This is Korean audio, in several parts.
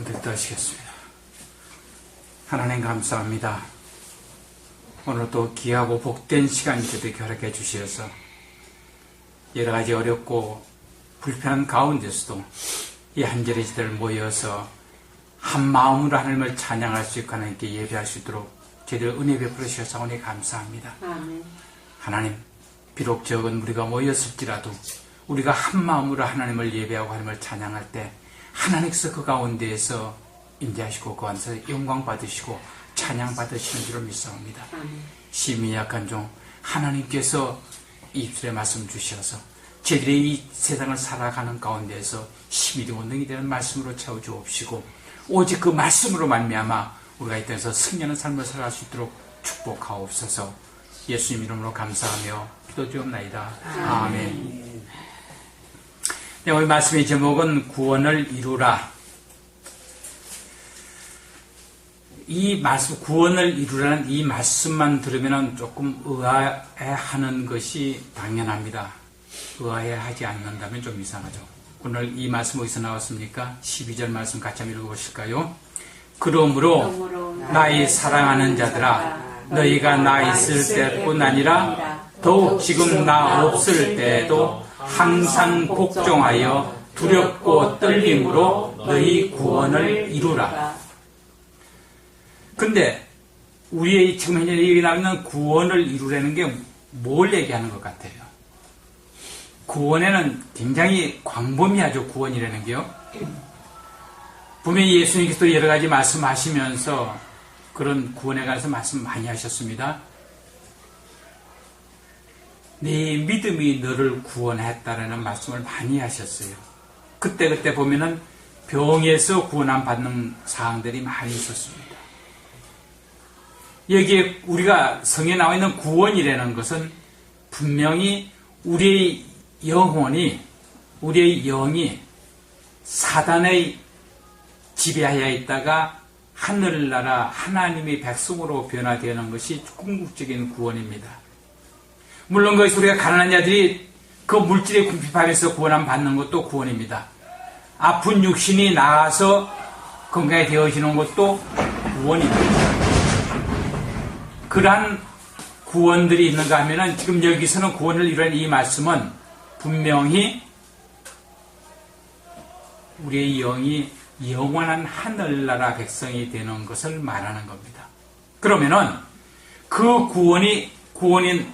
기도하시겠습니다. 하나님 감사합니다. 오늘도 귀하고 복된 시간 저에게 허락해 주셔서 여러 가지 어렵고 불편한 가운데서도 이 한절의 시대를 모여서 한 마음으로 하나님을 찬양할 수 있고 하나님께 예배할 수 있도록 저희들 은혜 베풀어 주셔서 오늘 감사합니다. 아멘. 하나님, 비록 적은 우리가 모였을지라도 우리가 한 마음으로 하나님을 예배하고 하나님을 찬양할 때 하나님께서 그 가운데에서 임재하시고 그 안에서 영광 받으시고 찬양 받으시는 줄을 믿사옵니다. 심히 약한 종 하나님께서 입술에 말씀 주셔서 저희들의 이 세상을 살아가는 가운데에서 힘이 되고 능이 되는 말씀으로 채워주옵시고 오직 그 말씀으로 말미암아 우리가 이 땅에서 승리하는 삶을 살아갈 수 있도록 축복하옵소서. 예수님 이름으로 감사하며 기도드리옵나이다. 아멘. 네, 오늘 말씀의 제목은 구원을 이루라. 이 말씀, 구원을 이루라는 이 말씀만 들으면 조금 의아해하는 것이 당연합니다. 의아해하지 않는다면 좀 이상하죠. 오늘 이 말씀 어디서 나왔습니까? 12절 말씀 같이 한번 읽어보실까요? 그러므로 나의 사랑하는 자들아, 너희가 나 있을 때뿐 아니라 더욱 지금 나 없을 때에도 항상 복종하여 두렵고 떨림으로 너희 구원을 이루라. 근데 우리의 지금 현재 얘기 나오는 구원을 이루라는 게 뭘 얘기하는 것 같아요? 구원에는 굉장히 광범위하죠. 구원이라는 게요. 분명히 예수님께서 여러 가지 말씀하시면서 그런 구원에 관해서 말씀 많이 하셨습니다. 네 믿음이 너를 구원했다라는 말씀을 많이 하셨어요. 그때 보면은 병에서 구원함 받는 사항들이 많이 있었습니다. 여기에 우리가 성에 나와 있는 구원이라는 것은 분명히 우리의 영혼이, 우리의 영이 사단의 지배하에 있다가 하늘나라 하나님의 백성으로 변화되는 것이 궁극적인 구원입니다. 물론 거기서 우리가 가난한 자들이 그 물질의 궁핍함에서 구원함 받는 것도 구원입니다. 아픈 육신이 나아서 건강에 되어지는 것도 구원입니다. 그러한 구원들이 있는가 하면은 지금 여기서는 구원을 이루는 이 말씀은 분명히 우리의 영이 영원한 하늘나라 백성이 되는 것을 말하는 겁니다. 그러면은 그 구원인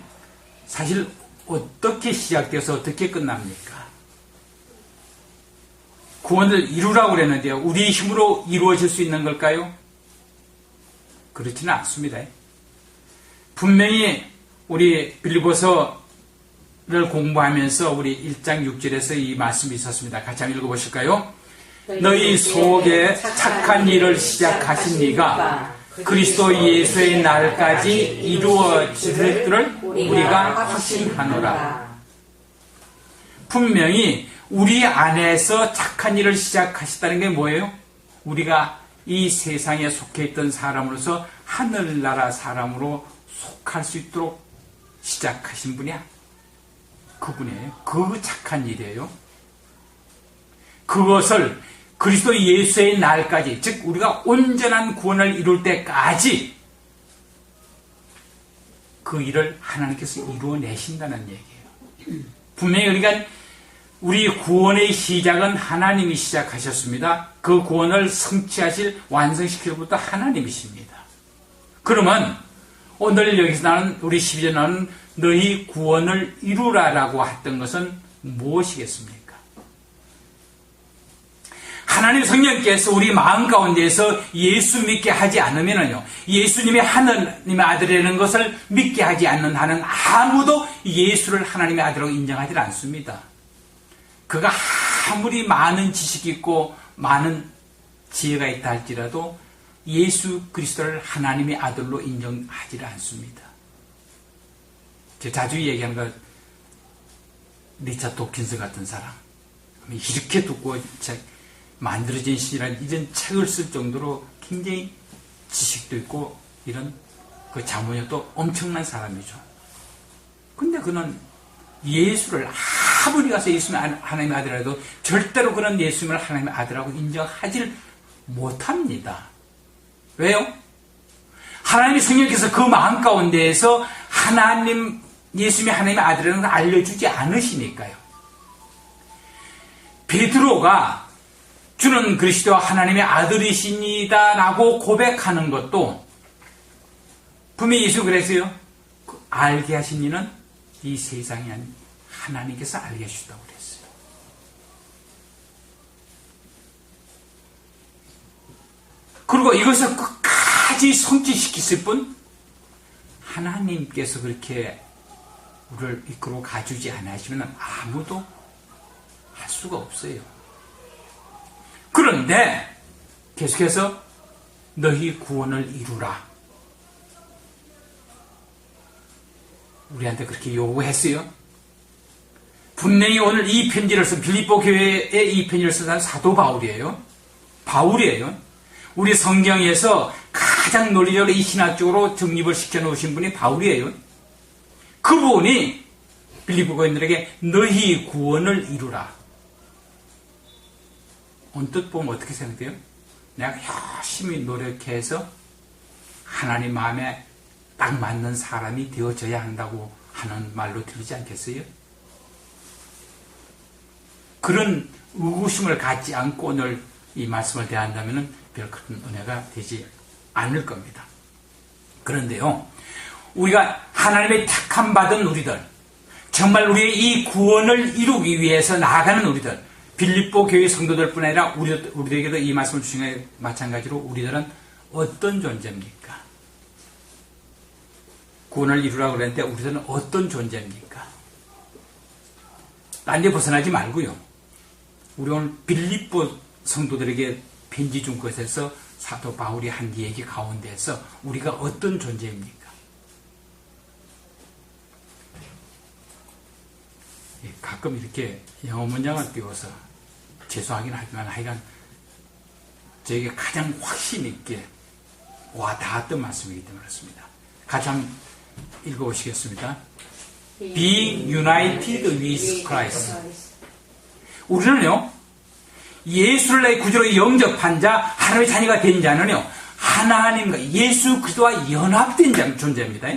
사실 어떻게 시작돼서 어떻게 끝납니까? 구원을 이루라고 그랬는데요. 우리의 힘으로 이루어질 수 있는 걸까요? 그렇지는 않습니다. 분명히 우리 빌립보서를 공부하면서 우리 1장 6절에서 이 말씀이 있었습니다. 같이 한번 읽어보실까요? 너희 속에 착한 일을 시작하신 이가 그리스도 예수의 날까지 이루어질 줄을 우리가 확신하노라. 분명히 우리 안에서 착한 일을 시작하셨다는 게 뭐예요? 우리가 이 세상에 속해 있던 사람으로서 하늘나라 사람으로 속할 수 있도록 시작하신 분이야. 그분이에요. 그 착한 일이에요. 그것을 그리스도 예수의 날까지, 즉 우리가 온전한 구원을 이룰 때까지 그 일을 하나님께서 이루어내신다는 얘기예요. 분명히 그러니까 우리 구원의 시작은 하나님이 시작하셨습니다. 그 구원을 성취하실, 완성시킬 것도 하나님이십니다. 그러면 오늘 여기서 나는 우리 12절 나는 너희 구원을 이루라라고 했던 것은 무엇이겠습니까? 하나님 성령께서 우리 마음 가운데에서 예수 믿게 하지 않으면요, 예수님이 하나님의 아들이라는 것을 믿게 하지 않는 한은 아무도 예수를 하나님의 아들로 인정하지 않습니다. 그가 아무리 많은 지식이 있고 많은 지혜가 있다 할지라도 예수 그리스도를 하나님의 아들로 인정하지 않습니다. 제가 자주 얘기하는 거, 리차드 도킨스 같은 사람, 이렇게 두꺼운 책, 만들어진 시라는 이런 책을 쓸 정도로 굉장히 지식도 있고 이런 그 자문력도 엄청난 사람이죠. 근데 그는 예수를 아무리 가서 예수는 하나님의 아들이라도 절대로 그런 예수님을 하나님의 아들하고 인정하지 못합니다. 왜요? 하나님의 성령께서 그 마음 가운데에서 예수님이 하나님의 아들이라는 걸 알려주지 않으시니까요. 베드로가 주는 그리스도와 하나님의 아들이시니다라고 고백하는 것도 분명히 예수 그랬어요. 알게 하신 이는 이 세상이 아닌 하나님께서 알게 하셨다고 그랬어요. 그리고 이것을 끝까지 성취시켰을 뿐 하나님께서 그렇게 우리를 이끌어 가주지 않으시면 아무도 할 수가 없어요. 그런데 계속해서 너희 구원을 이루라. 우리한테 그렇게 요구했어요. 분명히 오늘 이 편지를 쓴 빌립보 교회에 이 편지를 쓴 사도 바울이에요. 우리 성경에서 가장 논리적으로 이 신학적으로 정립을 시켜놓으신 분이 바울이에요. 그분이 빌립보 교인들에게 너희 구원을 이루라. 언뜻 보면 어떻게 생각돼요? 내가 열심히 노력해서 하나님 마음에 딱 맞는 사람이 되어져야 한다고 하는 말로 들리지 않겠어요? 그런 의구심을 갖지 않고 오늘 이 말씀을 대한다면 별 큰 은혜가 되지 않을 겁니다. 그런데요, 우리가 하나님의 택함 받은 우리들, 정말 우리의 이 구원을 이루기 위해서 나아가는 우리들, 빌립보 교회 성도들뿐 아니라 우리들에게도 이 말씀을 주신 것에 마찬가지로 우리들은 어떤 존재입니까? 구원을 이루라고 그랬는데 우리들은 어떤 존재입니까? 딴 데 벗어나지 말고요. 우리 오늘 빌립보 성도들에게 편지 준 것에서 사도 바울이 한 얘기 가운데에서 우리가 어떤 존재입니까? 가끔 이렇게 영어 문장을 띄워서 죄송하긴 하지만 하여간 저에게 가장 확신 있게 와닿았던 말씀이기 때문에 그렇습니다. 같이 한번 읽어보시겠습니다. Be united with Christ. 우리는요, 예수를 내 구주로 영접한 자, 하나님의 자녀가 된 자는요, 하나님과 예수 그리스도와 연합된 존재입니다.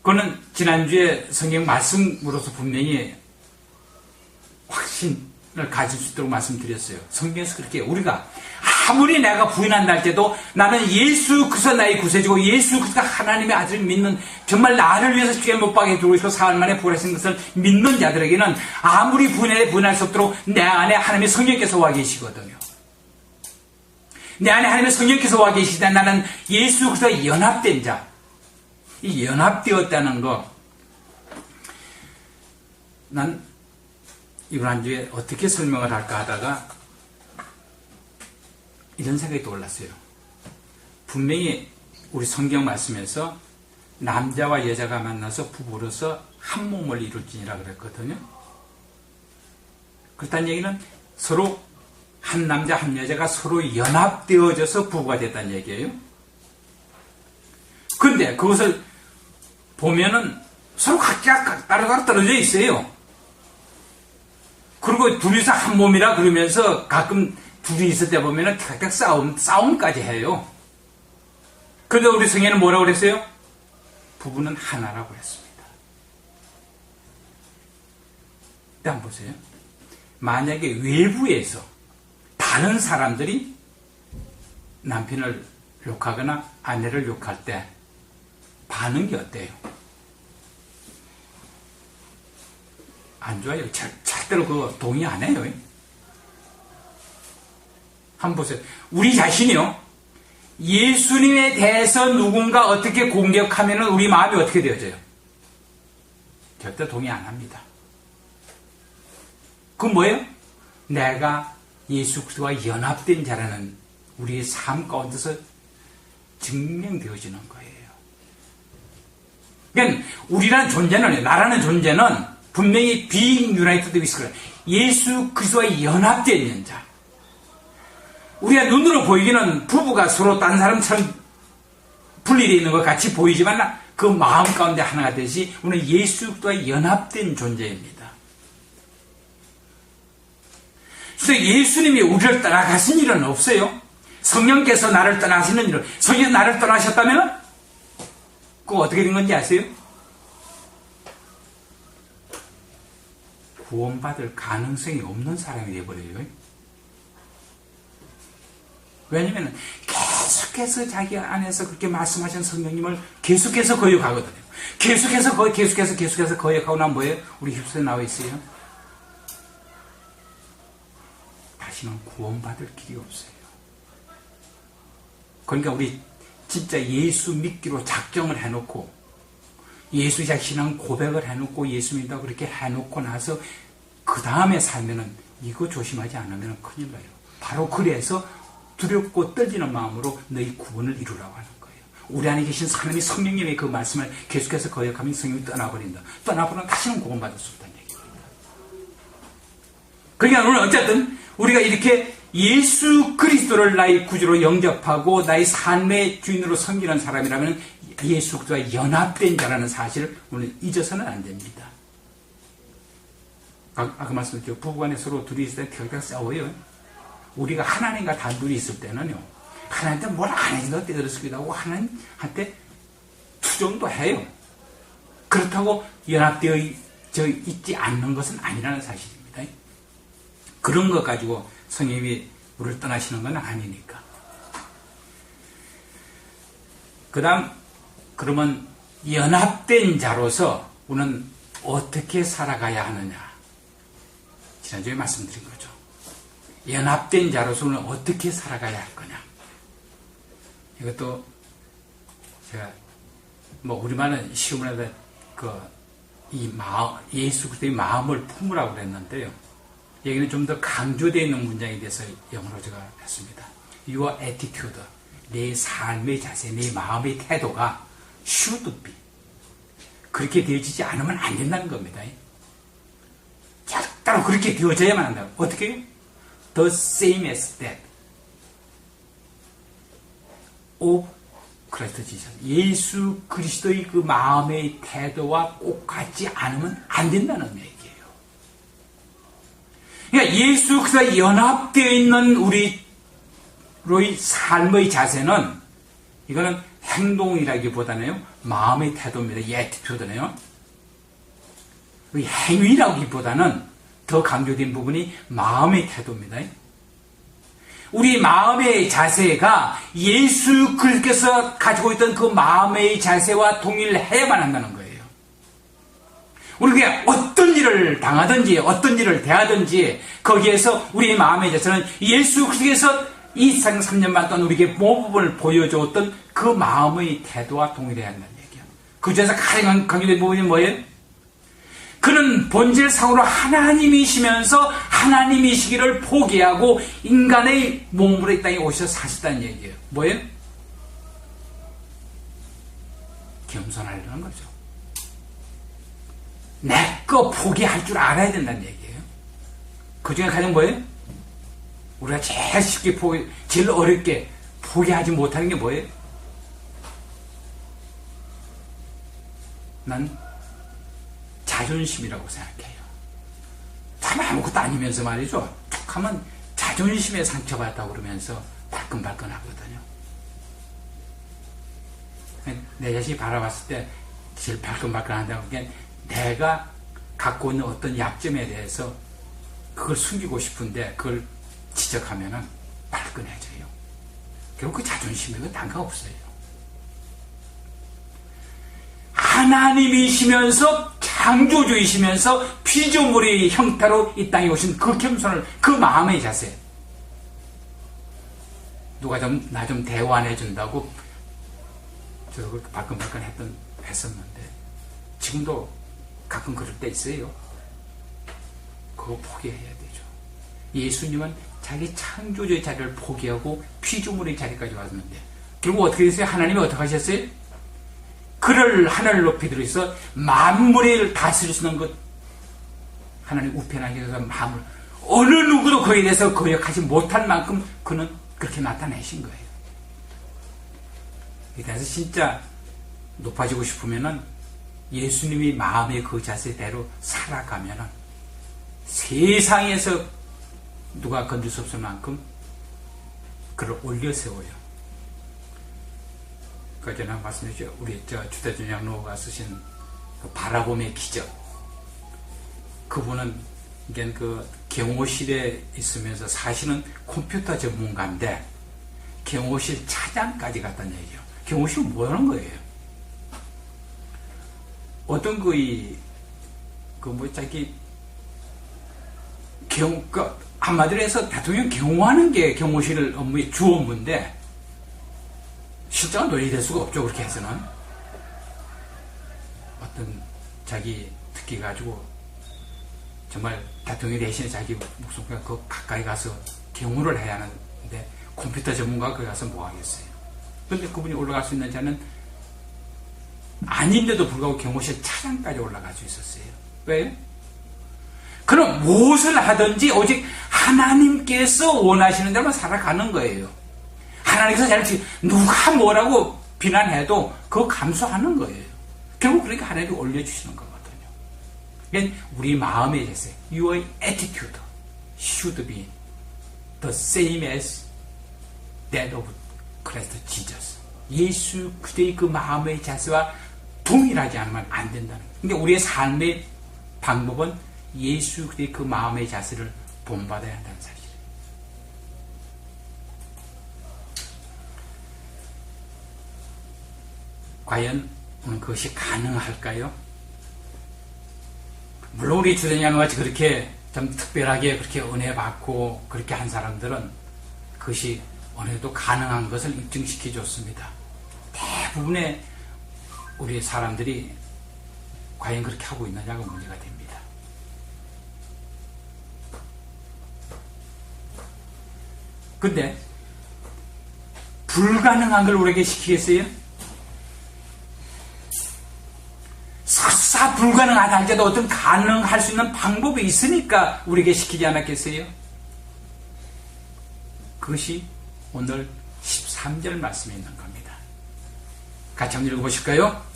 그거는 지난주에 성경 말씀으로서 분명히 확신을 가질 수 있도록 말씀드렸어요. 성경에서 그렇게 우리가 아무리 내가 부인한다 할 때도 나는 예수 그리스도 나의 구세주고 예수 그리스도가 하나님의 아들을 믿는, 정말 나를 위해서 죽게 못 박에 들어오시고 사흘 만에 부활하신 것을 믿는 자들에게는 아무리 부인할 수 없도록 내 안에 하나님의 성령께서 와 계시거든요. 내 안에 하나님의 성령께서 와 계시다. 나는 예수 그리스도와 연합된 자, 이 연합되었다는 거, 난 이번 한 주에 어떻게 설명을 할까 하다가 이런 생각이 떠올랐어요. 분명히 우리 성경 말씀에서 남자와 여자가 만나서 부부로서 한 몸을 이룰지니라 그랬거든요. 그렇다는 얘기는 서로 한 남자 한 여자가 서로 연합되어져서 부부가 됐다는 얘기예요. 근데 그것을 보면은 서로 각자 따로따로 떨어져 있어요. 그리고 둘이서 한 몸이라 그러면서 가끔 둘이 있을 때 보면은 각각 싸움까지 해요. 그런데 우리 성경에는 뭐라고 그랬어요? 부부는 하나라고 했습니다. 일단 보세요. 만약에 외부에서 다른 사람들이 남편을 욕하거나 아내를 욕할 때 반응이 어때요? 안 좋아요. 절대로 그거 동의 안 해요. 한번 보세요. 우리 자신이요, 예수님에 대해서 누군가 어떻게 공격하면 우리 마음이 어떻게 되어져요? 절대 동의 안 합니다. 그건 뭐예요? 내가 예수 그리스도와 연합된 자라는 우리의 삶 가운데서 증명되어지는 거예요. 그러니까 우리라는 존재는, 나라는 존재는 분명히 being united with Christ, 예수 그리스도와 연합되어 있는 자. 우리가 눈으로 보이기는 부부가 서로 딴 사람처럼 분리되어 있는 것 같이 보이지만 그 마음 가운데 하나가 되듯이 우리는 예수 그리스도와 연합된 존재입니다. 그래서 예수님이 우리를 떠나가신 일은 없어요. 성령께서 나를 떠나시는 일은, 성령 나를 떠나셨다면 그거 어떻게 된 건지 아세요? 구원받을 가능성이 없는 사람이 되어버려요. 왜냐면 계속해서 자기 안에서 그렇게 말씀하신 성령님을 계속해서 거역하거든요. 계속해서 거역하고 나면 뭐예요? 우리 휩쓸려 나와 있어요. 다시는 구원받을 길이 없어요. 그러니까 우리 진짜 예수 믿기로 작정을 해놓고 예수자 신앙 고백을 해놓고 예수 믿다고 그렇게 해놓고 나서 그 다음에 살면은 이거 조심하지 않으면 큰일 나요. 바로 그래서 두렵고 떨리는 마음으로 너희 구원을 이루라고 하는 거예요. 우리 안에 계신 하나님의 성령님의 그 말씀을 계속해서 거역하면 성령이 떠나버린다. 떠나버리면 다시는 구원받을 수 없다는 얘기입니다. 그러니까 오늘 어쨌든 우리가 이렇게 예수 그리스도를 나의 구주로 영접하고 나의 삶의 주인으로 섬기는 사람이라면 예수 그리스도와 연합된 자라는 사실을 오늘 잊어서는 안 됩니다. 아까 말씀드렸죠. 부부간에 서로 둘이 있을 때 결국 싸워요. 우리가 하나님과 단둘이 있을 때는요, 하나님한테 뭘 안 해준다고 떼들었기도 하고 하나님한테 투정도 해요. 그렇다고 연합되어 있지 않는 것은 아니라는 사실입니다. 그런 것 가지고 성령님이 우리를 떠나시는 건 아니니까. 그 다음, 그러면 연합된 자로서 우리는 어떻게 살아가야 하느냐. 지난주에 말씀드린 거죠. 연합된 자로서 우리는 어떻게 살아가야 할 거냐. 이것도 제가 우리말은 시험을 하다 예수 그리스도의 마음을 품으라고 그랬는데요. 여기는 좀 더 강조되어 있는 문장에 대해서 영어로 제가 했습니다. Your attitude, 내 삶의 자세, 내 마음의 태도가 should be 그렇게 되어지지 않으면 안 된다는 겁니다. 따로 그렇게 되어져야만 한다고. 어떻게 해요? The same as that of Christ Jesus. 예수 그리스도의 그 마음의 태도와 꼭 같지 않으면 안 된다는 얘기예요. 그러니까 예수 그리스도와 연합되어 있는 우리의 삶의 자세는 이거는 행동이라기보다는요, 마음의 태도입니다. 이 애티튜드네요. 행위라기보다는 더 강조된 부분이 마음의 태도입니다. 우리 마음의 자세가 예수 그리스도께서 가지고 있던 그 마음의 자세와 동일해야만 한다는 거예요. 우리가 어떤 일을 당하든지 어떤 일을 대하든지 거기에서 우리의 마음의 자세는 예수 그리스도께서 이 세상 3년 반 동안 우리에게 모범을 보여주었던 그 마음의 태도와 동일해야 한다는 얘기예요. 그 중에서 가장 강조된 부분이 뭐예요? 그는 본질상으로 하나님이시면서 하나님이시기를 포기하고 인간의 몸으로 이 땅에 오셔서 사셨다는 얘기예요. 뭐예요? 겸손하려는 거죠. 내 거 포기할 줄 알아야 된다는 얘기예요. 그 중에 가장 뭐예요? 우리가 제일 쉽게 제일 어렵게 포기하지 못하는 게 뭐예요? 난 자존심이라고 생각해요. 참 아무것도 아니면서 말이죠. 툭 하면 자존심에 상처받았다고 그러면서 발끈발끈 하거든요. 내 자신이 바라봤을 때 제일 발끈발끈 한다고 그게 내가 갖고 있는 어떤 약점에 대해서 그걸 숨기고 싶은데 그걸 지적하면은 발끈해져요. 결국 그 자존심이 단가 없어요. 하나님이시면서 창조주이시면서 피조물의 형태로 이 땅에 오신 그 겸손을, 그 마음의 자세. 누가 나 좀 대화해 준다고 저렇게 발끈발끈 했었는데 지금도 가끔 그럴 때 있어요. 그거 포기해야 되죠. 예수님은 자기 창조주의 자리를 포기하고 피조물의 자리까지 왔는데 결국 어떻게 됐어요? 하나님이 어떻게 하셨어요? 그를 하늘 높이 들어서 만물을 다스릴 수 있는 것, 하나님 우편하게 해서 마음을 어느 누구도 거기에 대해서 거역하지 못할 만큼 그는 그렇게 나타내신 거예요. 그래서 진짜 높아지고 싶으면은 예수님이 마음의 그 자세대로 살아가면은 세상에서 누가 건들 수 없을 만큼 그를 올려 세워요. 그 전에 말씀드렸죠. 우리 주대준 장로가 쓰신 그 바라봄의 기적. 그분은 이게 그 경호실에 있으면서 사실은 컴퓨터 전문가인데 경호실 차장까지 갔다는 얘기예요. 경호실은 뭐 하는 거예요? 어떤 한마디로 해서 대통령 경호하는 게 경호실 업무의 주 업무인데 실장은 논리될 수가 없죠. 그렇게 해서는 어떤 자기 특기 가지고 정말 대통령 대신에 자기 목숨과 그 가까이 가서 경호를 해야 하는데 컴퓨터 전문가가 거기 가서 뭐 하겠어요. 그런데 그분이 올라갈 수 있는 자는 아닌데도 불구하고 경호실 차장까지 올라갈 수 있었어요. 왜? 그럼 무엇을 하든지 오직 하나님께서 원하시는 대로만 살아가는 거예요. 하나님께서 잘못이 누가 뭐라고 비난해도 그거 감수하는 거예요. 결국 그러니까 하나님이 올려주시는 거거든요. 그러니까 우리 마음의 자세, your attitude should be the same as that of Christ Jesus. 예수 그리스도의 그 마음의 자세와 동일하지 않으면 안 된다는 거예요. 그러니까 우리의 삶의 방법은 예수 그리스도의 그 마음의 자세를 본받아야 한다는 사실이에요. 과연 그것이 가능할까요? 물론 우리 주대장과 같이 그렇게 좀 특별하게 그렇게 은혜 받고 그렇게 한 사람들은 그것이 어느 정도 가능한 것을 입증시켜 줬습니다. 대부분의 우리 사람들이 과연 그렇게 하고 있느냐가 문제가 됩니다. 근데 불가능한 걸 우리에게 시키겠어요? 설사 불가능하다 할지라도 어떤 가능할 수 있는 방법이 있으니까 우리에게 시키지 않았겠어요? 그것이 오늘 13절 말씀에 있는 겁니다. 같이 한번 읽어보실까요?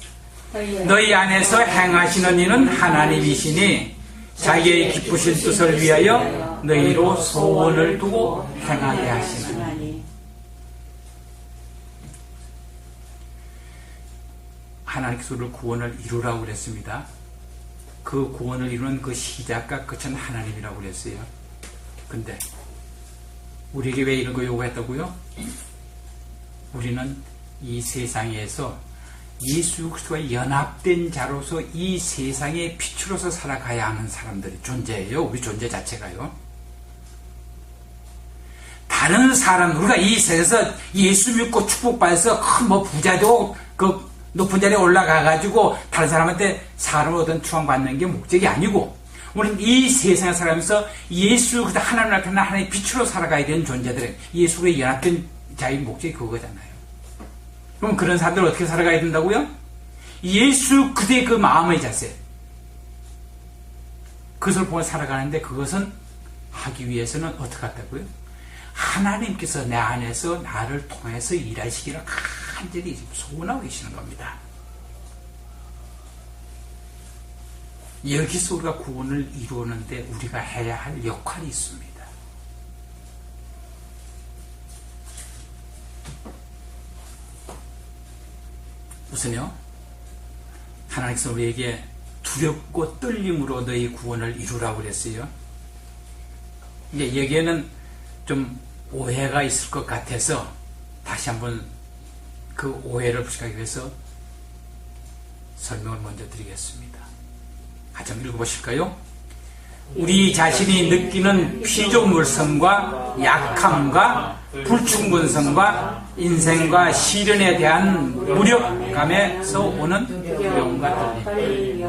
너희 안에서 행하시는 이는 하나님이시니 자기의 기쁘신 뜻을 위하여 너희로 소원을 두고 행하게 하시나니. 하나님께서 우리를 구원을 이루라고 그랬습니다. 그 구원을 이루는 그 시작과 끝은 하나님이라고 그랬어요. 근데 우리에게 왜 이런 거 요구했다고요? 우리는 이 세상에서 예수 그리스도와 연합된 자로서 이 세상의 빛으로서 살아가야 하는 사람들이 존재예요. 우리 존재 자체가요. 다른 사람, 우리가 이 세상에서 예수 믿고 축복받아서 큰 부자 되고 그 높은 자리에 올라가가지고 다른 사람한테 사람을 얻은 추앙받는 게 목적이 아니고 우리는 이 세상에 살아가면서 예수 그리스도 하나님 나타나 하나님의 빛으로 살아가야 되는 존재들은 예수에 연합된 자의 목적이 그거잖아요. 그럼 그런 사람들은 어떻게 살아가야 된다고요? 예수 그대의 그 마음의 자세, 그것을 보고 살아가는데 그것은 하기 위해서는 어떻게 한다고요? 하나님께서 내 안에서 나를 통해서 일하시기를 간절히 소원하고 계시는 겁니다. 여기서 우리가 구원을 이루는데 우리가 해야 할 역할이 있습니다. 우선요, 하나님께서 우리에게 두렵고 떨림으로 너희 구원을 이루라고 그랬어요. 이제 여기에는 좀 오해가 있을 것 같아서 다시 한번 그 오해를 부식하기 위해서 설명을 먼저 드리겠습니다. 같이 한번 읽어보실까요? 우리 자신이 느끼는 피조물성과 약함과 불충분성과 인생과 시련에 대한 무력감에서 오는 두려움과 떨림.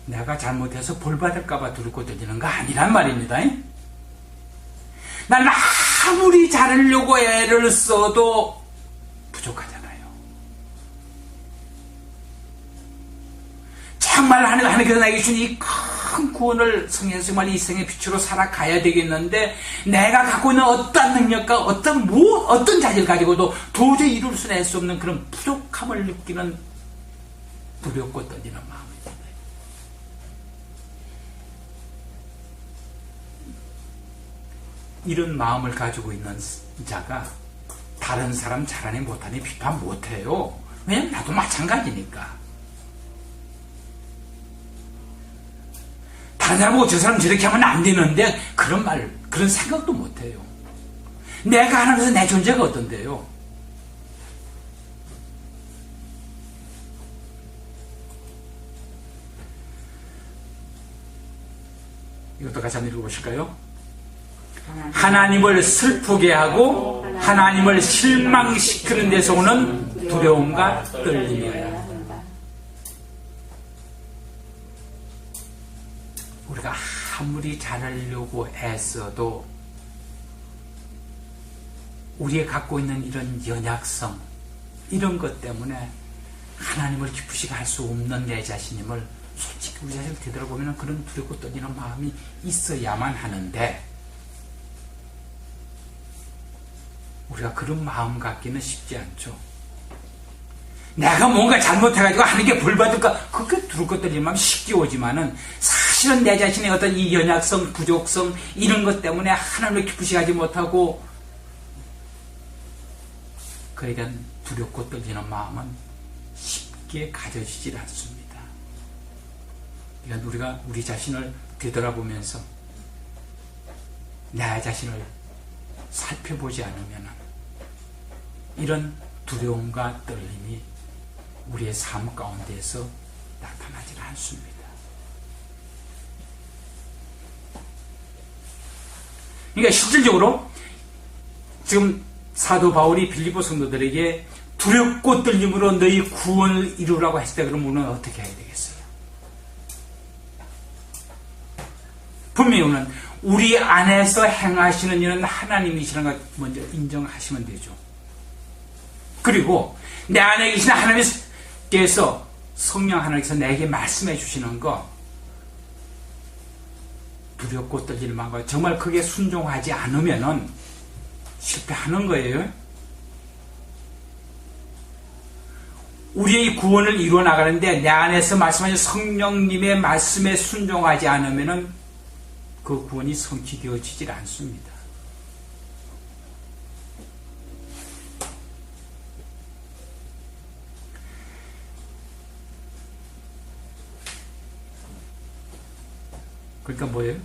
내가 잘못해서 벌받을까봐 두렵고 떨리는 거 아니란 말입니다. 나는 아무리 잘하려고 애를 써도 부족하잖아요. 정말 하나님께서 나에게 주신 이 큰 구원을 성해서 정말 이 생의 빛으로 살아가야 되겠는데 내가 갖고 있는 어떤 능력과 어떤 자질을 가지고도 도저히 이룰 수 낼 수 없는 그런 부족함을 느끼는 두렵고 떨리는 마음입니다. 이런 마음을 가지고 있는 자가 다른 사람 잘하니 못하니 비판 못해요. 왜냐면 나도 마찬가지니까. 다른 사람 보고 저 사람 저렇게 하면 안 되는데 그런 생각도 못해요. 내가 하나님께서 내 존재가 어떤데요? 이것도 같이 한번 읽어보실까요? 하나님을 슬프게 하고 하나님을 실망시키는 데서 오는 두려움과 떨림이어야 한다. 우리가 아무리 잘하려고 애써도 우리가 갖고 있는 이런 연약성, 이런 것 때문에 하나님을 기쁘시게 할 수 없는 내 자신임을 솔직히 우리 자신을 되돌아보면 그런 두렵고 떨리는 마음이 있어야만 하는데, 우리가 그런 마음 갖기는 쉽지 않죠. 내가 뭔가 잘못해가지고 하는 게 벌받을까, 그렇게 두렵고 떨리는 마음이 쉽게 오지만은 사실은 내 자신의 어떤 이 연약성, 부족성, 이런 것 때문에 하나님을 기쁘시게 하지 못하고 그에 대한 두렵고 떨리는 마음은 쉽게 가져지질 않습니다. 그러니까 우리가 우리 자신을 되돌아보면서 내 자신을 살펴보지 않으면 이런 두려움과 떨림이 우리의 삶 가운데에서 나타나질 않습니다. 그러니까 실질적으로 지금 사도 바울이 빌립보 성도들에게 두렵고 떨림으로 너희 구원을 이루라고 했을 때 그럼 우리는 어떻게 해야 되겠어요? 분명히 우리는 우리 안에서 행하시는 일은 하나님이시라는 걸 먼저 인정하시면 되죠. 그리고 내 안에 계신 하나님께서, 성령 하나님께서 내게 말씀해 주시는 거, 두렵고 떨리는 마음과 정말 그게 순종하지 않으면은 실패하는 거예요. 우리의 구원을 이루어 나가는데 내 안에서 말씀하신 성령님의 말씀에 순종하지 않으면은 그 구원이 성취되어지질 않습니다. 그러니까 뭐예요?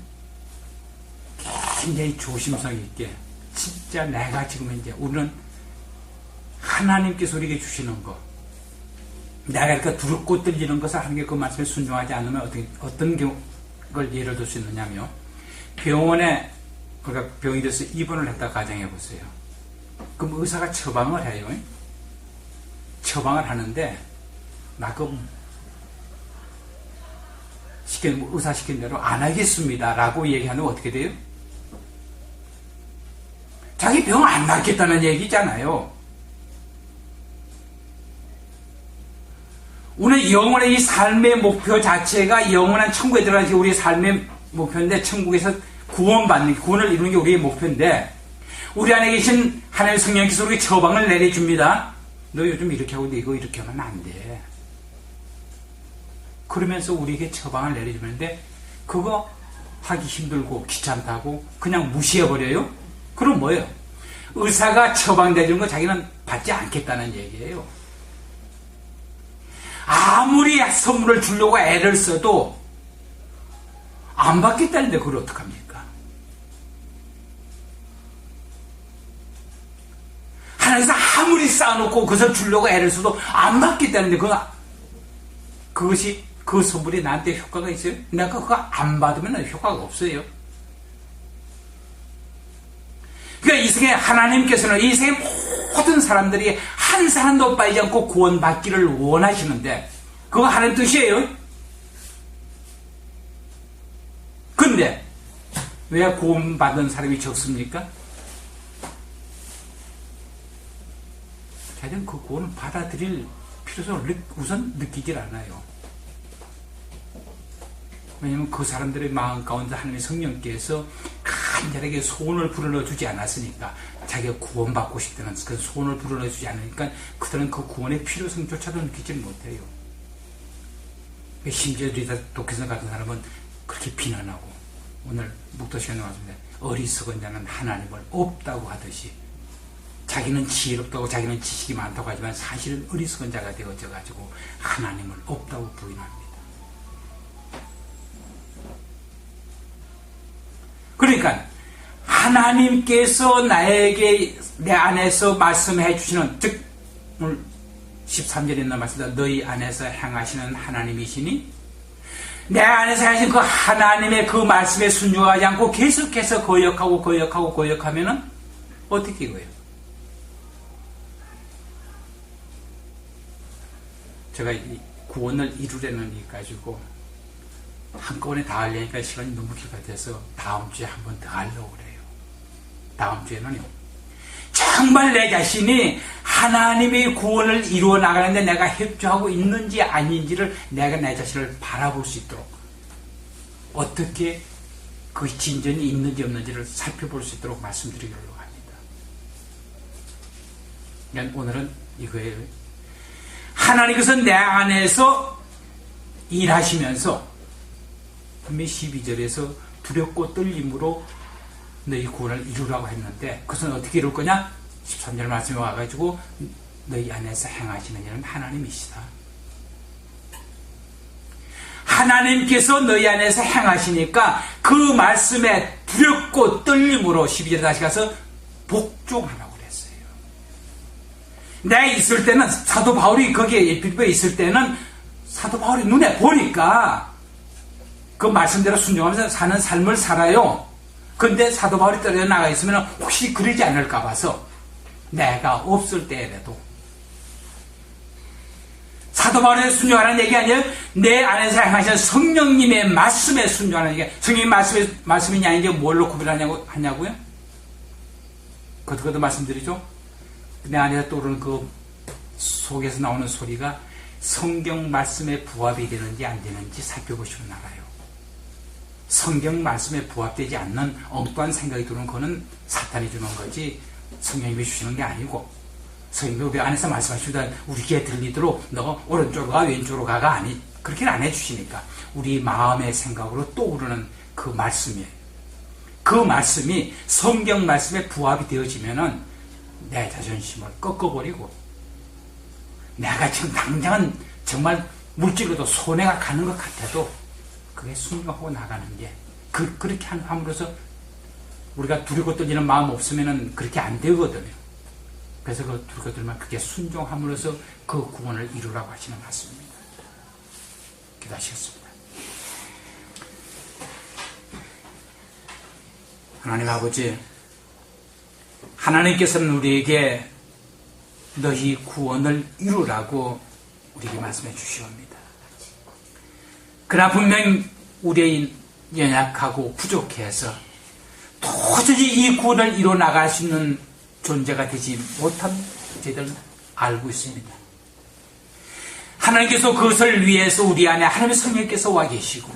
굉장히 조심성 있게, 진짜 내가 지금 이제 우리는 하나님께서 우리에게 주시는 거, 내가 이렇게 두렵고 떨리는 것을 하는 게 그 말씀에 순종하지 않으면 어떤 걸 예를 들 수 있느냐면, 병원에, 그러니까 병이 돼서 입원을 했다 가정해 보세요. 그럼 의사가 처방을 해요. 처방을 하는데, 의사 시킨 대로 안 하겠습니다 라고 얘기하면 어떻게 돼요? 자기 병 안 낫겠다는 얘기잖아요. 우리 영원의 이 삶의 목표 자체가 영원한 천국에 들어가는 게 우리의 삶의 목표인데, 천국에서 구원을 이루는 게 우리의 목표인데, 우리 안에 계신 하나님의 성령께서 우리에게 처방을 내려줍니다. 너 요즘 이렇게 하고 이거 이렇게 하면 안 돼. 그러면서 우리에게 처방을 내려주는데, 그거 하기 힘들고 귀찮다고 그냥 무시해버려요? 그럼 뭐예요? 의사가 처방 내주는 거 자기는 받지 않겠다는 얘기예요. 아무리 선물을 주려고 애를 써도 안 받겠다는데 그걸 어떡합니까? 하나님께서 아무리 쌓아놓고 그것을 주려고 애를 써도 안 받겠다는데 그것이 그 선물이 나한테 효과가 있어요? 내가 그거 안 받으면 효과가 없어요. 그러니까 이 세상에 하나님께서는 이 세상의 모든 사람들이 한 사람도 빠지지 않고 구원받기를 원하시는데, 그거 하나님 뜻이에요. 근데 왜 구원받은 사람이 적습니까? 자기는 그 구원을 받아들일 필요성을 우선 느끼질 않아요. 왜냐하면 그 사람들의 마음 가운데 하나님의 성령께서 간절하게 소원을 불어넣어주지 않았으니까, 자기가 구원받고 싶다는 그 소원을 불어넣어주지 않으니까 그들은 그 구원의 필요성조차도 느끼지 못해요. 심지어 우리 독해선 같은 사람은 그렇게 비난하고 오늘 묵도 시간에 왔습니다. 어리석은 자는 하나님을 없다고 하듯이 자기는 지혜롭다고 자기는 지식이 많다고 하지만 사실은 어리석은 자가 되어져가지고 하나님을 없다고 부인합니다. 그러니까 하나님께서 나에게 내 안에서 말씀해 주시는, 즉 오늘 13절에 있는 말씀입니다. 너희 안에서 행하시는 하나님이시니 내 안에서 하신 그 하나님의 그 말씀에 순종하지 않고 계속해서 거역하면은 어떻게 이거예요? 제가 이 구원을 이루려는 일 가지고 한꺼번에 다 하려니까 시간이 너무 길 것 같아서 다음 주에 한 번 더 하려고 그래요. 다음 주에는요, 정말 내 자신이 하나님의 구원을 이루어 나가는데 내가 협조하고 있는지 아닌지를 내가 내 자신을 바라볼 수 있도록, 어떻게 그 진전이 있는지 없는지를 살펴볼 수 있도록 말씀드리려고 합니다. 그러니까 오늘은 이거예요. 하나님께서 내 안에서 일하시면서 분명히 12절에서 두렵고 떨림으로 너희 구원을 이루라고 했는데 그것은 어떻게 이룰 거냐? 13절 말씀에 와가지고 너희 안에서 행하시는 이는 하나님이시다. 하나님께서 너희 안에서 행하시니까 그 말씀에 두렵고 떨림으로 12절에 다시 가서 복종하라고 그랬어요. 내가 있을 때는 사도 바울이 거기에 빌보에 있을 때는 사도 바울이 눈에 보니까 그 말씀대로 순종하면서 사는 삶을 살아요. 근데 사도 바울이 떨어져 나가 있으면 혹시 그러지 않을까 봐서 내가 없을 때에도 사도 바울에 순종하는 얘기 아니에요. 내 안에서 행하시는 성령님의 말씀에 순종하는 얘기. 성령님의 말씀이 아닌지 뭘로 구별하냐고요? 그것도 말씀드리죠. 내 안에서 떠오르는 그 속에서 나오는 소리가 성경 말씀에 부합이 되는지 안 되는지 살펴보시면 알아요. 성경 말씀에 부합되지 않는 엉뚱한 생각이 드는 거는 사탄이 주는 거지 성령님이 주시는 게 아니고, 성령이 우리 안에서 말씀하시다 우리 귀에 들리도록 너 오른쪽으로 가 왼쪽으로 가가 아니, 그렇게는 안 해주시니까 우리 마음의 생각으로 떠오르는 그 말씀이에요. 그 말씀이 성경 말씀에 부합이 되어지면은 내 자존심을 꺾어버리고 내가 지금 당장은 정말 물질로도 손해가 가는 것 같아도 그게 순종하고 나가는 게 그렇게 함으로써 우리가 두렵고 떨리는 마음 없으면은 그렇게 안 되거든요. 그래서 그 두렵고 떨리면 그게 순종함으로써 그 구원을 이루라고 하시는 말씀입니다. 기도하시겠습니다. 하나님 아버지, 하나님께서는 우리에게 너희 구원을 이루라고 우리에게 말씀해 주시옵니다. 그러나 분명 우리의 연약하고 부족해서 도저히 이 구원을 이루어 나갈 수 있는 존재가 되지 못한 저희들은 알고 있습니다. 하나님께서 그것을 위해서 우리 안에 하나님의 성령께서 와 계시고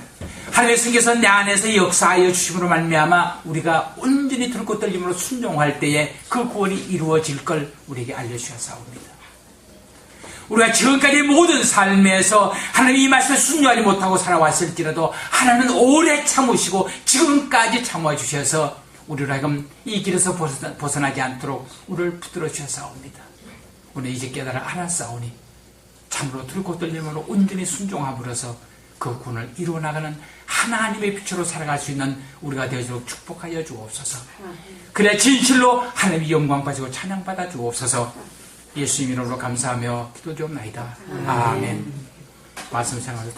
하나님의 성령께서 내 안에서 역사하여 주심으로 말미암아 우리가 온전히 들고 떨림으로 순종할 때에 그 구원이 이루어질 걸 우리에게 알려주셨사옵니다. 우리가 지금까지 모든 삶에서 하나님이 이 말씀을 순종하지 못하고 살아왔을지라도 하나님은 오래 참으시고 지금까지 참아 주셔서 우리를 하여금 이 길에서 벗어나지 않도록 우리를 붙들어 주셨사옵니다. 우리는 이제 깨달아 알았사오니 참으로 들고 떨림으로 온전히 순종함으로써 그 구원을 이루어 나가는 하나님의 빛으로 살아갈 수 있는 우리가 되어지도록 축복하여 주옵소서. 그래 진실로 하나님의 영광 가지고 찬양받아 주옵소서. 예수님 이름으로 감사하며 기도드리옵나이다. 아멘. 말씀 생활을